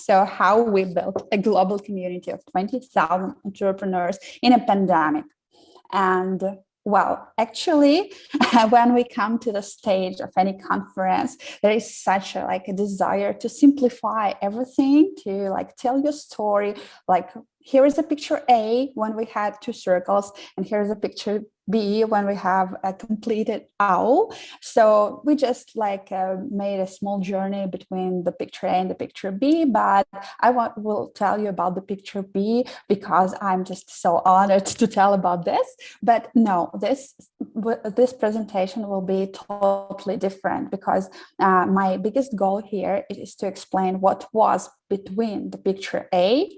So how we built a global community of 20,000 entrepreneurs in a pandemic. And well, actually, when we come to the stage of any conference, there is such a desire to simplify everything, to like tell your story. Like, here is a picture A when we had two circles, and here's a picture B when we have a completed owl. So we just made a small journey between the picture A and the picture B, but will tell you about the picture B because I'm just so honored to tell about this. But no, this presentation will be totally different because my biggest goal here is to explain what was between the picture A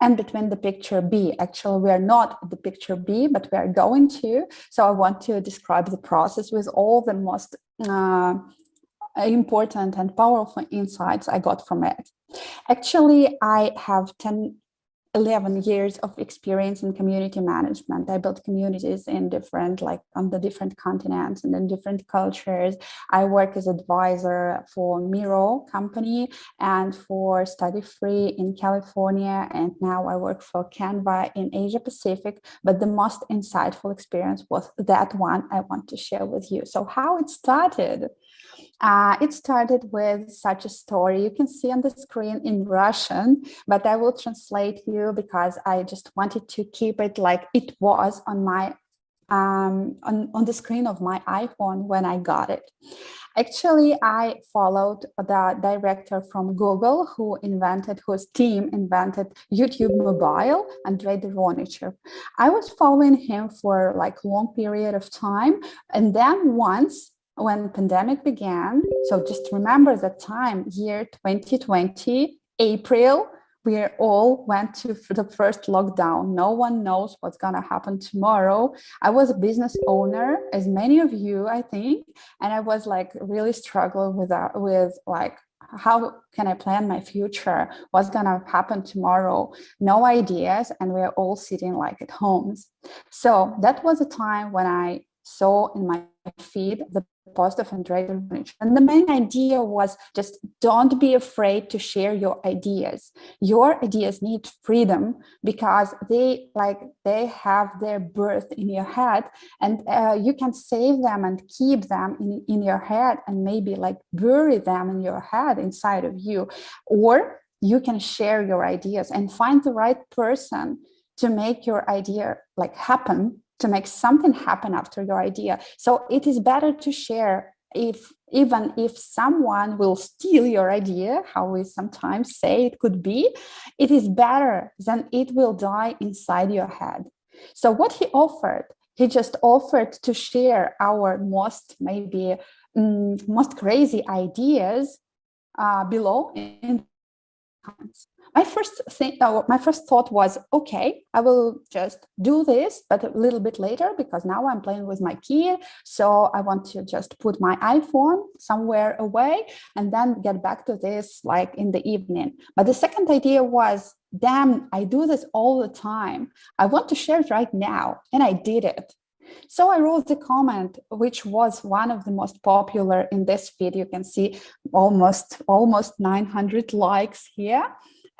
and between the picture B. Actually, we are not the picture B, but we are going to. So I want to describe the process with all the most important and powerful insights I got from it. Actually, I have 11 years of experience in community management. I built communities in on the different continents and in different cultures. I work as advisor for Miro company and for Study Free in California. And now I work for Canva in Asia Pacific. But the most insightful experience was that one I want to share with you. So how it started? It started with such a story. You can see on the screen in Russian, but I will translate you because I just wanted to keep it like it was on my on the screen of my iPhone when I got it. Actually, I followed the director from Google whose team invented YouTube Mobile, Andrei Deronichev. I was following him for like long period of time, and then once, when pandemic began, so just remember that time, year 2020, April, we all went to the first lockdown. No one knows what's gonna happen tomorrow. I was a business owner, as many of you, I think, and I was like really struggling with like, how can I plan my future? What's gonna happen tomorrow? No ideas, and we're all sitting like at homes. So that was a time when I saw in my feed the post of Andrei Deronichev. And the main idea was just don't be afraid to share your ideas. Your ideas need freedom because they have their birth in your head, and you can save them and keep them in your head and maybe like bury them in your head inside of you. Or you can share your ideas and find the right person to make your idea like happen, to make something happen after your idea. So it is better to share, even if someone will steal your idea, how we sometimes say it could be, it is better than it will die inside your head. So what he offered, he just offered to share our most crazy ideas below in comments. My first thought was, okay, I will just do this, but a little bit later, because now I'm playing with my kid. So I want to just put my iPhone somewhere away and then get back to this like in the evening. But the second idea was, damn, I do this all the time. I want to share it right now. And I did it. So I wrote the comment, which was one of the most popular in this feed. You can see almost 900 likes here.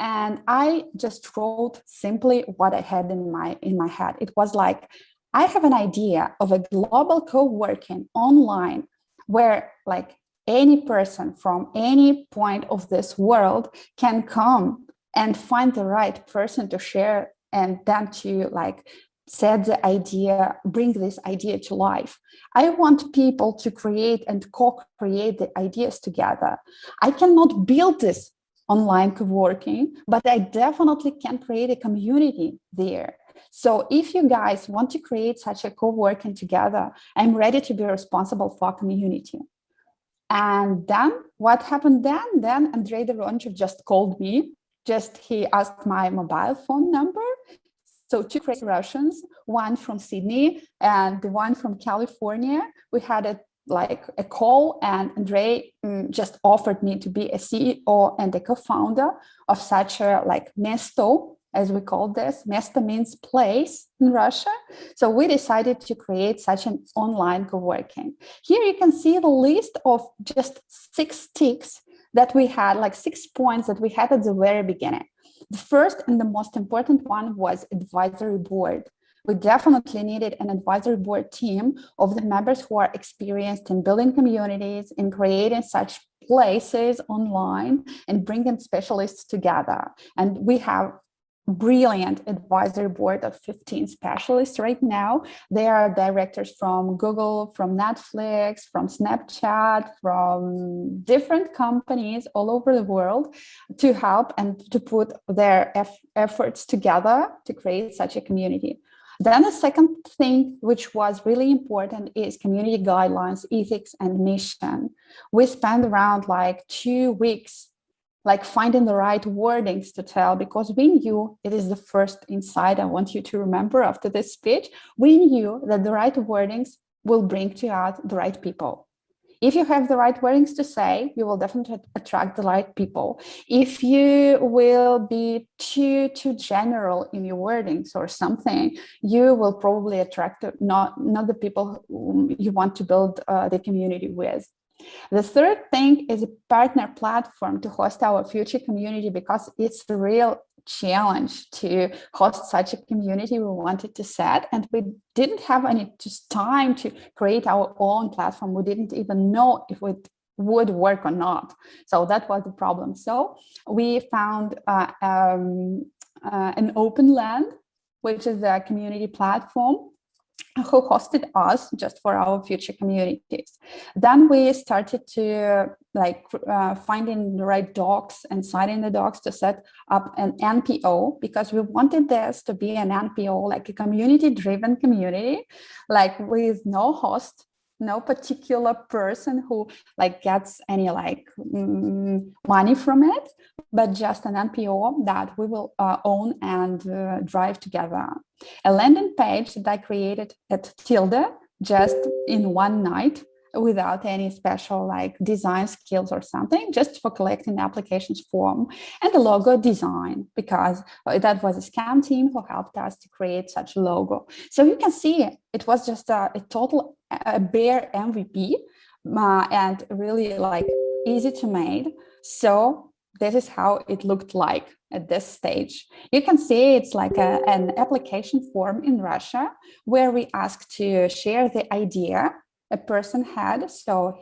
And I just wrote simply what I had in my head. It was like, I have an idea of a global co-working online where like any person from any point of this world can come and find the right person to share and then to like set the idea, bring this idea to life. I want people to create and co-create the ideas together. I cannot build this online co-working, but I definitely can create a community there. So if you guys want to create such a co-working together, I'm ready to be responsible for a community. And then what happened then? Then Andrei Deronichev just called me. He asked my mobile phone number. So two crazy Russians, one from Sydney and the one from California. We had a call, and Andrei just offered me to be a CEO and a co-founder of such a like MESTO, as we call this. MESTO means place in Russia. So we decided to create such an online co-working. Here you can see the list of just 6 ticks that we had, like 6 points that we had at the very beginning. The first and the most important one was advisory board. We definitely needed an advisory board team of the members who are experienced in building communities, in creating such places online, and bringing specialists together. And we have brilliant advisory board of 15 specialists right now. They are directors from Google, from Netflix, from Snapchat, from different companies all over the world to help and to put their efforts together to create such a community. Then the second thing, which was really important, is community guidelines, ethics, and mission. We spent around like 2 weeks like finding the right wordings to tell, because we knew, it is the first insight I want you to remember after this speech, we knew that the right wordings will bring to out the right people. If you have the right wordings to say, you will definitely attract the right people. If you will be too general in your wordings or something, you will probably attract not the people whom you want to build the community with. The third thing is a partner platform to host our future community, because it's a real challenge to host such a community we wanted to set, and we didn't have any just time to create our own platform. We didn't even know if it would work or not. So that was the problem. So we found an open land, which is a community platform, who hosted us just for our future communities. Then we started to finding the right docs and signing the docs to set up an NPO, because we wanted this to be an NPO, like a community-driven community, like with no host, no particular person who like gets any money from it, but just an NPO that we will own and drive together. A landing page that I created at Tilde just in one night, without any special like design skills or something, just for collecting applications form, and the logo design, because that was a scam team who helped us to create such a logo. So you can see it was just a total bare MVP, and really like easy to make. So this is how it looked like at this stage. You can see it's like an application form in Russia, where we asked to share the idea a person had. So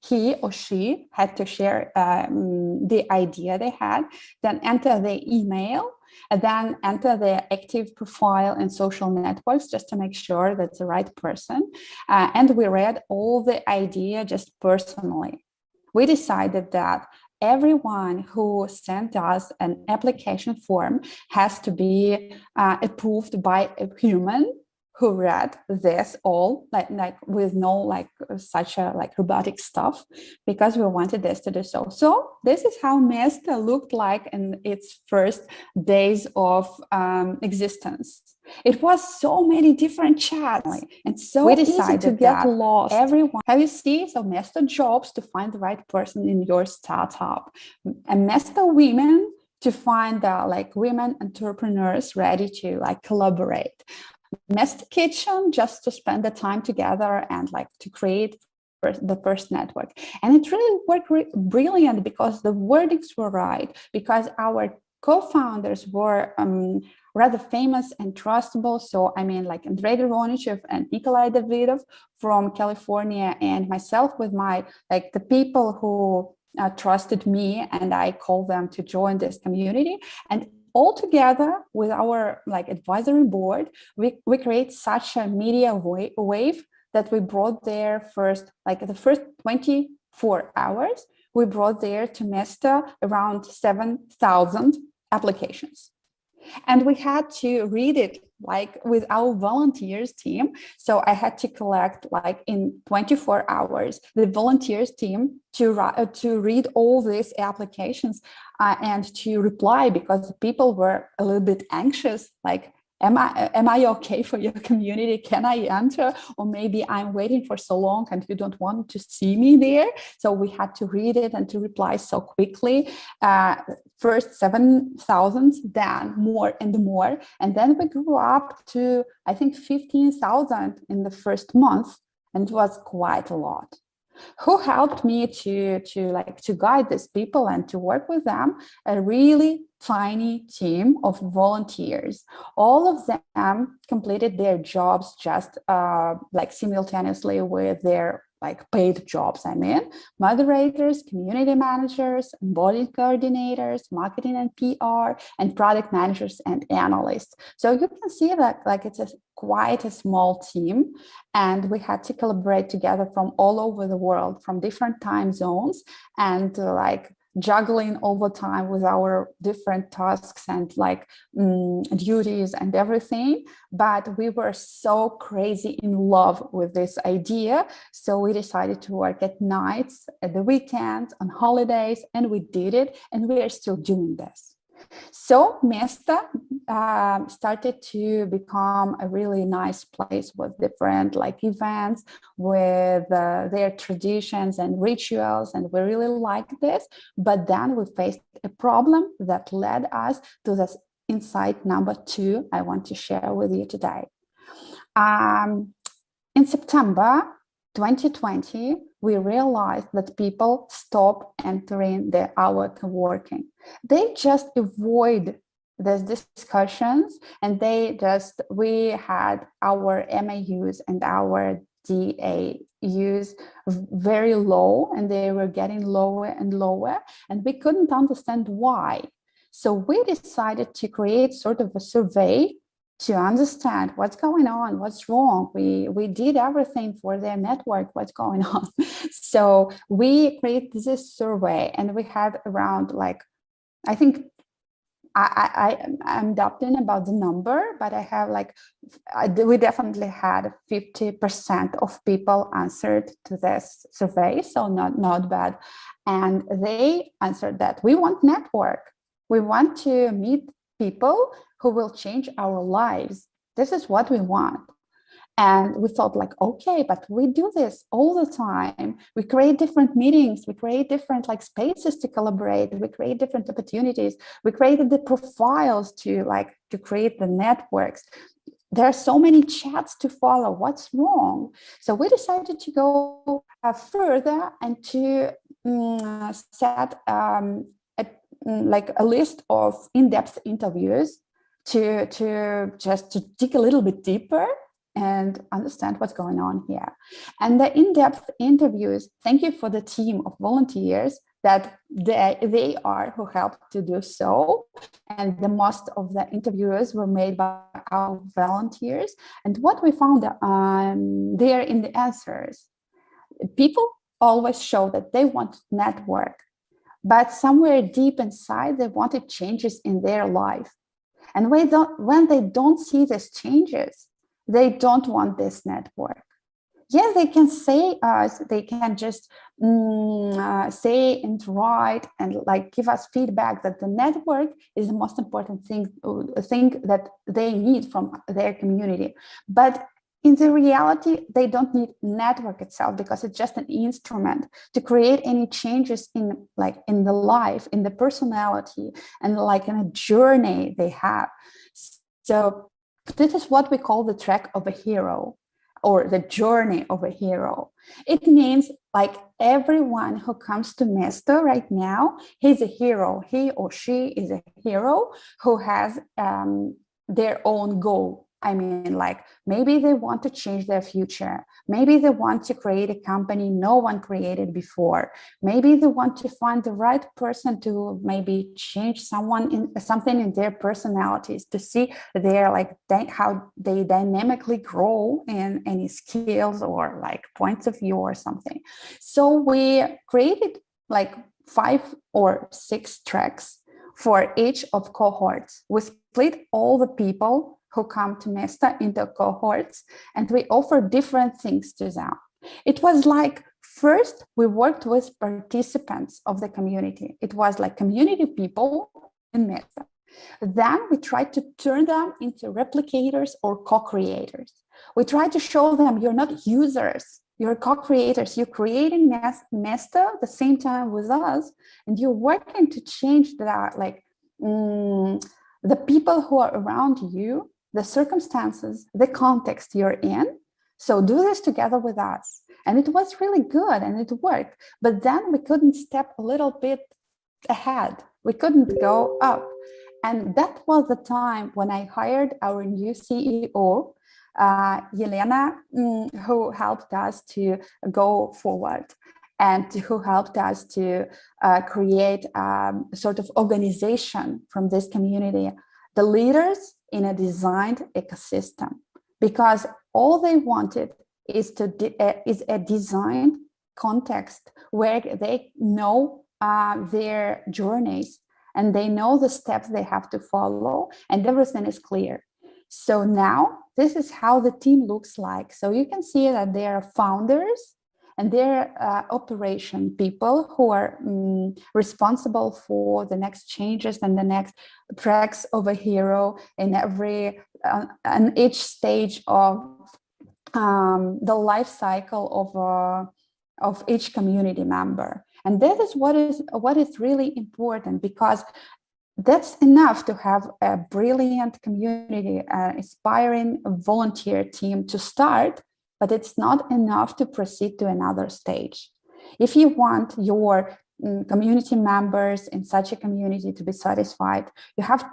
he or she had to share the idea they had, then enter the email, and then enter their active profile and social networks, just to make sure that's the right person. And we read all the idea just personally. We decided that everyone who sent us an application form has to be approved by a human who read this all like with no such a robotic stuff, because we wanted this to do so. So this is how MESTO looked like in its first days of existence. It was so many different chats, and so we decided to get lost. Everyone, have you seen? So MESTO jobs to find the right person in your startup, and MESTO women to find women entrepreneurs ready to collaborate. MESTO kitchen just to spend the time together and to create the first network. And it really worked brilliant, because the wordings were right, because our co-founders were rather famous and trustable. So I mean, Andrei Doronichev and Nikolai Davidov from California, and myself with my the people who trusted me, and I called them to join this community. And all together with our advisory board, we create such a media wave that we brought there first, the first 24 hours, we brought there to MESTO around 7,000 applications. And we had to read it with our volunteers team. So I had to collect in 24 hours the volunteers team to read all these applications and to reply, because people were a little bit anxious, am I okay for your community? Can I enter? Or maybe I'm waiting for so long and you don't want to see me there. So we had to read it and to reply so quickly. First 7,000, then more and more. And then we grew up to, I think, 15,000 in the first month. And it was quite a lot. who helped me to guide these people and to work with them. A really tiny team of volunteers. All of them completed their jobs just like simultaneously with their like paid jobs. I mean, moderators, community managers, embodied coordinators, marketing and PR, and product managers and analysts. So you can see that like it's quite a small team, and we had to collaborate together from all over the world, from different time zones, and like juggling all the time with our different tasks and like duties and everything. But we were so crazy in love with this idea. So we decided to work at nights, at the weekends, on holidays, and we did it. And we are still doing this. So MESTO started to become a really nice place with different like events, with their traditions and rituals, and we really liked this. But then we faced a problem that led us to this insight number 2 I want to share with you today. In September 2020, we realized that people stop entering our co-working. They just avoid these discussions, and we had our MAUs and our DAUs very low, and they were getting lower and lower, and we couldn't understand why. So we decided to create sort of a survey to understand what's going on, what's wrong. We did everything for their network, what's going on. So we created this survey, and we had around like, I think I'm doubting about the number, but I have like, we definitely had 50% of people answered to this survey, so not bad. And they answered that we want network. We want to meet people who will change our lives. This is what we want. And we thought like, okay, but we do this all the time. We create different meetings. We create different like spaces to collaborate. We create different opportunities. We created the profiles to create the networks. There are so many chats to follow. What's wrong? So we decided to go further and to set a list of in-depth interviews to dig a little bit deeper and understand what's going on here. And the in-depth interviews, thank you for the team of volunteers that they are who helped to do so. And the most of the interviews were made by our volunteers. And what we found there in the answers, people always show that they want to network, but somewhere deep inside, they wanted changes in their life. And when they don't see these changes, they don't want this network. Yeah, they can say us, they can just say and write and like give us feedback that the network is the most important thing that they need from their community. But in the reality, they don't need network itself, because it's just an instrument to create any changes in the life, in the personality, and like in a journey they have. So this is what we call the track of a hero, or the journey of a hero. It means like everyone who comes to MESTO right now, he's a hero. He or she is a hero who has their own goal. I mean, like maybe they want to change their future. Maybe they want to create a company no one created before. Maybe they want to find the right person to maybe change something in their personalities, to see their how they dynamically grow in any skills or like points of view or something. So we created like 5 or 6 tracks for each of cohorts. We split all the people who come to MESTO into cohorts, and we offer different things to them. It was like, first, we worked with participants of the community. It was like community people in MESTO. Then we tried to turn them into replicators or co-creators. We tried to show them you're not users, you're co-creators. You're creating MESTO at the same time with us, and you're working to change that, the people who are around you, the circumstances, the context you're in. So do this together with us. And it was really good and it worked. But then we couldn't step a little bit ahead. We couldn't go up. And that was the time when I hired our new CEO, Yelena, who helped us to go forward and who helped us to create a sort of organization from this community, the leaders in a designed ecosystem, because all they wanted is a designed context where they know their journeys and they know the steps they have to follow and everything is clear. So now this is how the team looks like. So you can see that there are founders and there are operation people who are responsible for the next changes and the next tracks of a hero in each stage of the life cycle of each community member. And that is what is really important, because that's enough to have a brilliant community, inspiring volunteer team to start, but it's not enough to proceed to another stage. If you want your community members in such a community to be satisfied, you have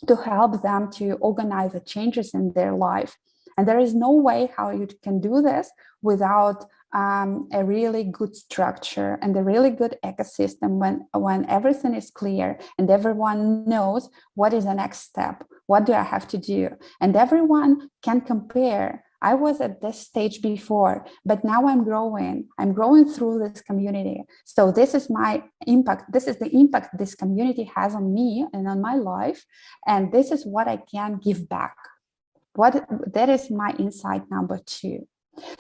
to help them to organize the changes in their life. And there is no way how you can do this without a really good structure and a really good ecosystem when everything is clear and everyone knows what is the next step, what do I have to do, and everyone can compare. I was at this stage before, but now I'm growing through this community. So this is my impact. This is the impact this community has on me and on my life. And this is what I can give back. That is my insight number 2.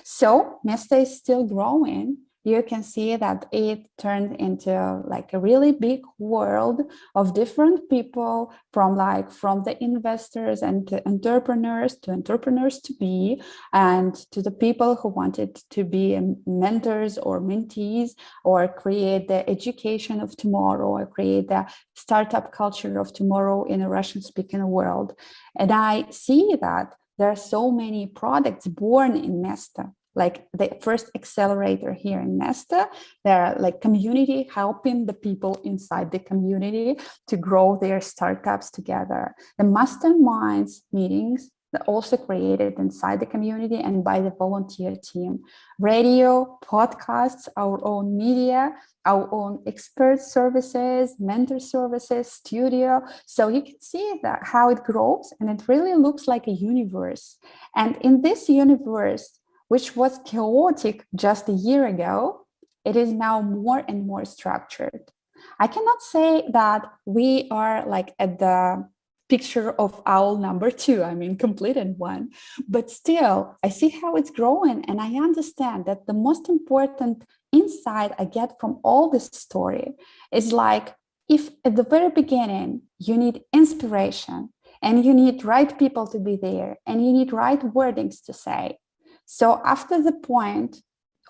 So MESTO is still growing. You can see that it turned into like a really big world of different people, from the investors and to entrepreneurs to be, and to the people who wanted to be mentors or mentees, or create the education of tomorrow, or create the startup culture of tomorrow in a Russian-speaking world. And I see that there are so many products born in MESTO. Like the first accelerator here in MESTO, there are like community helping the people inside the community to grow their startups together. The masterminds meetings that also created inside the community and by the volunteer team. Radio, podcasts, our own media, our own expert services, mentor services, studio. So you can see that how it grows, and it really looks like a universe. And in this universe, which was chaotic just a year ago, it is now more and more structured. I cannot say that we are like at the picture of owl number 2, I mean, completed one, but still I see how it's growing, and I understand that the most important insight I get from all this story is like, if at the very beginning you need inspiration and you need right people to be there and you need right wordings to say, so after the point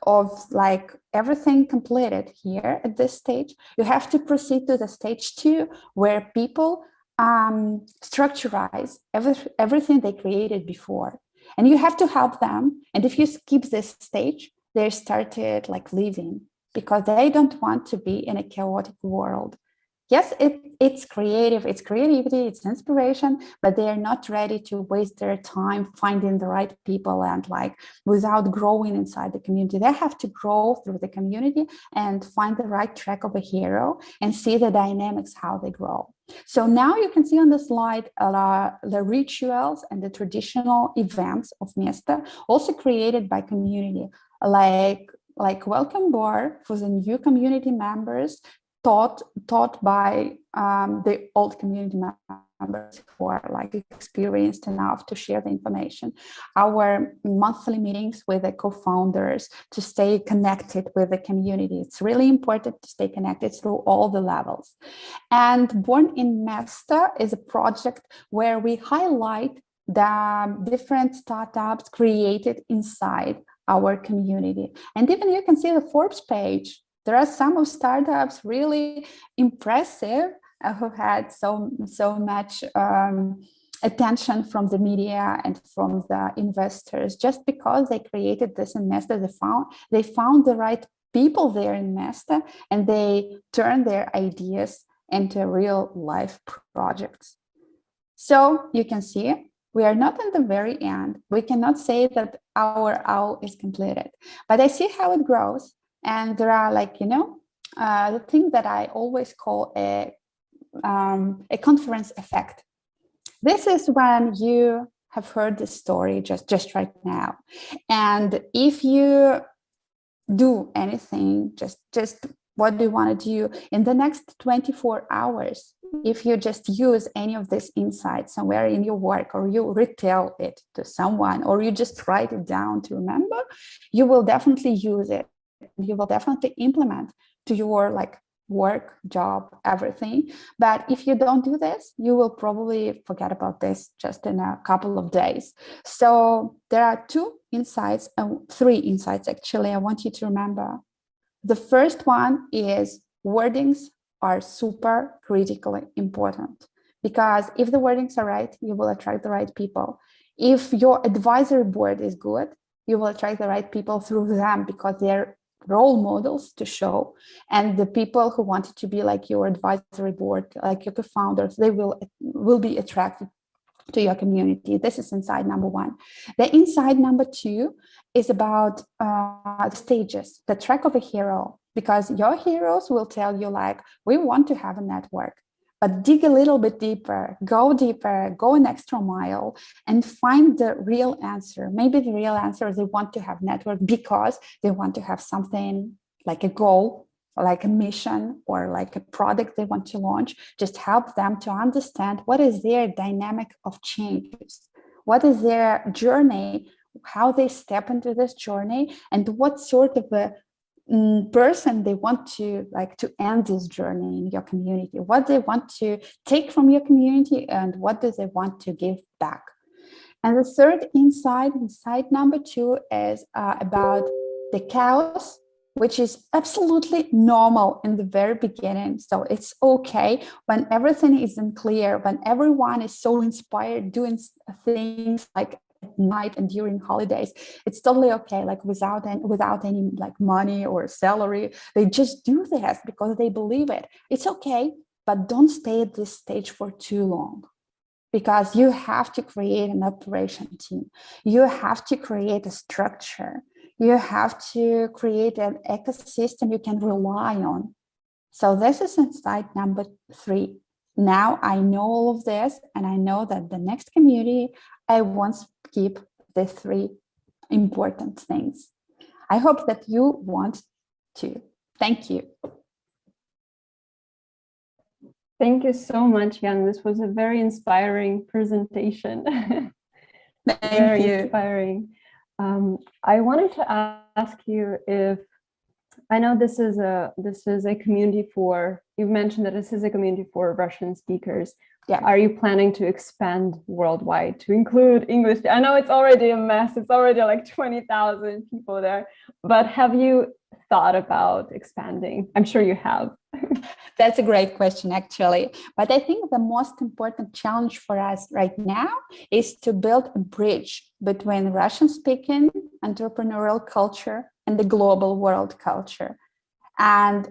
of like everything completed here at this stage, you have to proceed to the stage 2, where people structurize everything they created before. And you have to help them. And if you skip this stage, they started like leaving because they don't want to be in a chaotic world. Yes, it's creative, it's creativity, it's inspiration, but they are not ready to waste their time finding the right people and like without growing inside the community. They have to grow through the community and find the right track of a hero and see the dynamics, how they grow. So now you can see on the slide the rituals and the traditional events of MESTO, also created by community, like welcome bar for the new community members, taught by the old community members who are like experienced enough to share the information. Our monthly meetings with the co-founders to stay connected with the community. It's really important to stay connected through all the levels. And Born in MESTO is a project where we highlight the different startups created inside our community. And even you can see the Forbes page. There are some of startups really impressive who had so much attention from the media and from the investors just because they created this in MESTO. They found the right people there in MESTO, and they turned their ideas into real life projects. So you can see we are not in the very end. We cannot say that our owl is completed, but I see how it grows. And there are the thing that I always call a conference effect. This is when you have heard the story just right now. And if you do anything, just what do you want to do in the next 24 hours, if you just use any of these insights somewhere in your work, or you retell it to someone, or you just write it down to remember, you will definitely use it. You will definitely implement to your work, job, everything. But if you don't do this, you will probably forget about this just in a couple of days. So there are three insights actually I want you to remember. The first one is wordings are super critically important, because if the wordings are right, you will attract the right people. If your advisory board is good, you will attract the right people through them, because they're role models to show, and the people who wanted to be like your advisory board, like your co-founders, they will be attracted to your community. This is insight number one. The insight number two is about the stages, the track of a hero, because your heroes will tell you we want to have a network, but dig a little bit deeper, go an extra mile, and find the real answer. Maybe the real answer is they want to have network because they want to have something like a goal, like a mission, or like a product they want to launch. Just help them to understand what is their dynamic of changes, what is their journey, how they step into this journey, and what sort of a person they want to end this journey in your community, what they want to take from your community, and what do they want to give back. And the third insight number two, is about the chaos, which is absolutely normal in the very beginning. So it's okay when everything isn't clear, when everyone is so inspired doing things at night and during holidays. It's totally okay, without any money or salary. They just do this because they believe it. It's okay, but don't stay at this stage for too long, because you have to create an operation team. You have to create a structure. You have to create an ecosystem you can rely on. So this is insight number three. Now I know all of this, and I know that the next community, I want to keep the three important things. I hope that you want to. Thank you. Thank you so much, Jan. This was a very inspiring presentation. Thank you. Inspiring. I wanted to ask you if, I know this is a community for, you've mentioned that this is a community for Russian speakers. Yeah. Are you planning to expand worldwide to include English? I know it's already a mess. It's already 20,000 people there, but have you thought about expanding? I'm sure you have. That's a great question, actually. But I think the most important challenge for us right now is to build a bridge between Russian-speaking entrepreneurial culture and the global world culture. And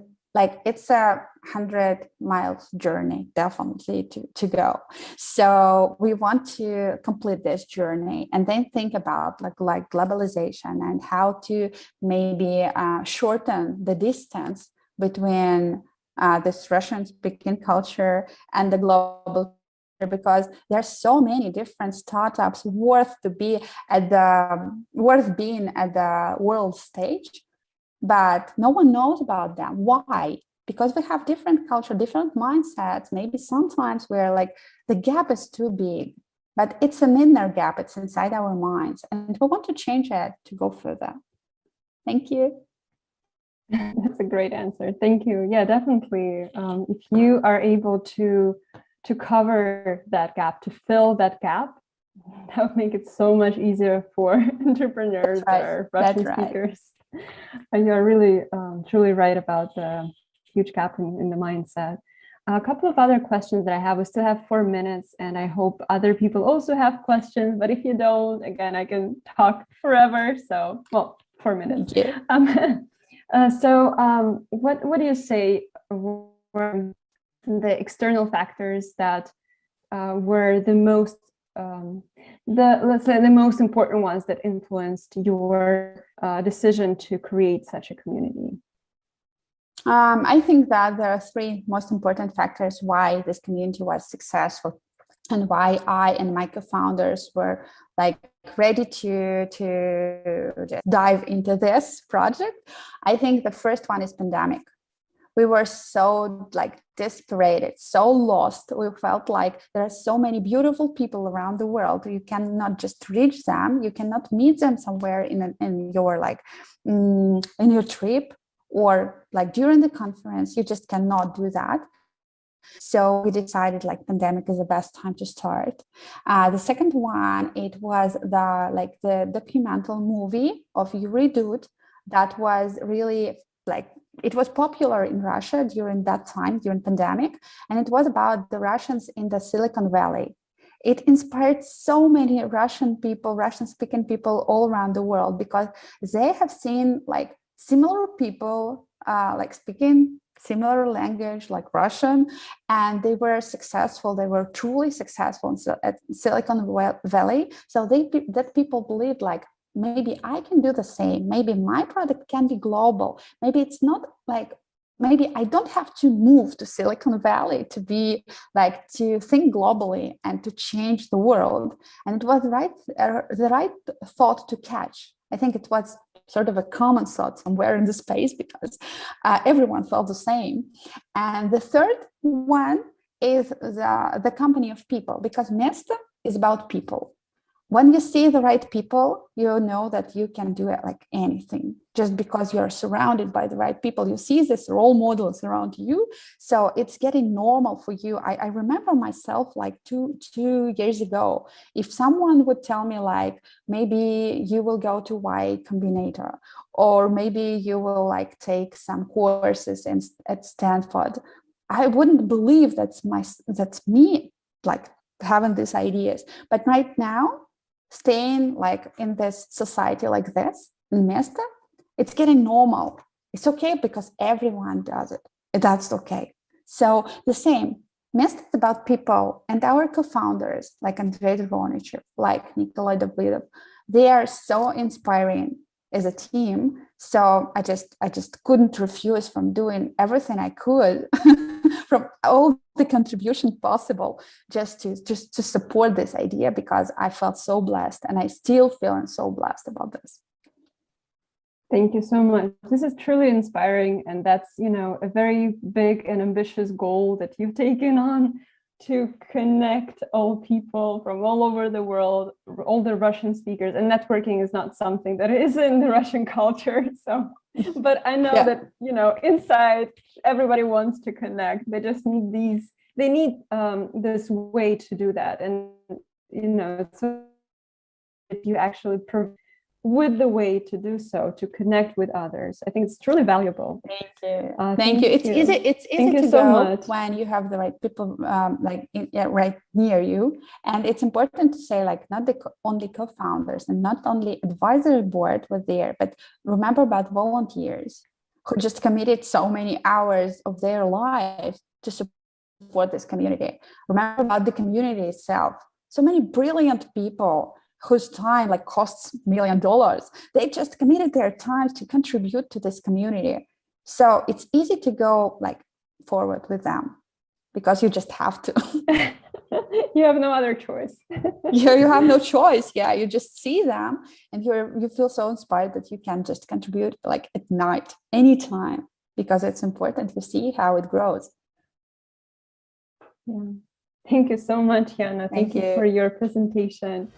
it's a 100-mile journey, definitely, to go. So we want to complete this journey and then think about like globalization and how to maybe shorten the distance between this Russian-speaking culture and the global, because there are so many different startups worth being at the world stage, but no one knows about them. Why? Because we have different culture, different mindsets. Maybe sometimes we're the gap is too big, but it's an inner gap. It's inside our minds, and we want to change it to go further. Thank you. That's a great answer. Thank you. Yeah, definitely. If you are able to cover that gap, to fill that gap, that would make it so much easier for entrepreneurs or Russian speakers. And you're really truly right about the huge gap in the mindset. a couple of other questions that I have. We still have 4 minutes, and I hope other people also have questions. But if you don't, again, I can talk forever. So, well, 4 minutes. Yeah. What do you say were the external factors that were the most, let's say, the most important ones that influenced your decision to create such a community? I think that there are 3 most important factors why this community was successful and why I and my co-founders were like ready to just dive into this project. I think the first one is pandemic. We were so like desperate, so lost. We felt like there are so many beautiful people around the world. You cannot just reach them. You cannot meet them somewhere in your like in your trip or like during the conference. You just cannot do that. So we decided like pandemic is the best time to start. The second one, it was the documental movie of Yuri Dud that was really like, it was popular in Russia during that time, during pandemic, and it was about the Russians in the Silicon Valley. It inspired so many Russian people, Russian-speaking people all around the world, because they have seen like similar people like speaking similar language like Russian, and they were successful. They were truly successful at Silicon Valley. So that people believed like, maybe I can do the same. Maybe my product can be global. Maybe it's not like, maybe I don't have to move to Silicon Valley to be like, to think globally and to change the world. And it was the right thought to catch. I think it was sort of a common thought somewhere in the space, because everyone felt the same. And the third one is the company of people, because MESTO is about people. When you see the right people, you know that you can do it like anything, just because you're surrounded by the right people. You see these role models around you. So it's getting normal for you. I remember myself like two years ago, if someone would tell me like, maybe you will go to Y Combinator, or maybe you will like take some courses at Stanford, I wouldn't believe that's me like having these ideas. But right now, staying like in this society like this, in MESTO, it's getting normal. It's okay because everyone does it. That's okay. So the same, MESTO is about people, and our co-founders like Andrei Dvornichev, like Nikolai Davidov, they are so inspiring as a team. So I just couldn't refuse from doing everything I could from all the contribution possible just to support this idea, because I felt so blessed, and I still feeling so blessed about this. Thank you so much. This is truly inspiring, and that's, you know, a very big and ambitious goal that you've taken on, to connect all people from all over the world, all the Russian speakers. And networking is not something that is in the Russian culture. So, but I know that, you know, inside everybody wants to connect. They just need this way to do that. And, you know, so that you actually with the way to do so, to connect with others. I think it's truly valuable. Thank you. Thank you. It's easy to go when you have the right people right near you. And it's important to say, like, not only co-founders and not only advisory board was there, but remember about volunteers who just committed so many hours of their lives to support this community. Remember about the community itself. So many brilliant people whose time like costs $1 million. They just committed their time to contribute to this community. So it's easy to go like forward with them, because you just have to. You have no other choice. Yeah, you have no choice. Yeah, you just see them, and you feel so inspired that you can just contribute like at night, anytime, because it's important to see how it grows. Yeah. Thank you so much, Yana. Thank you for your presentation.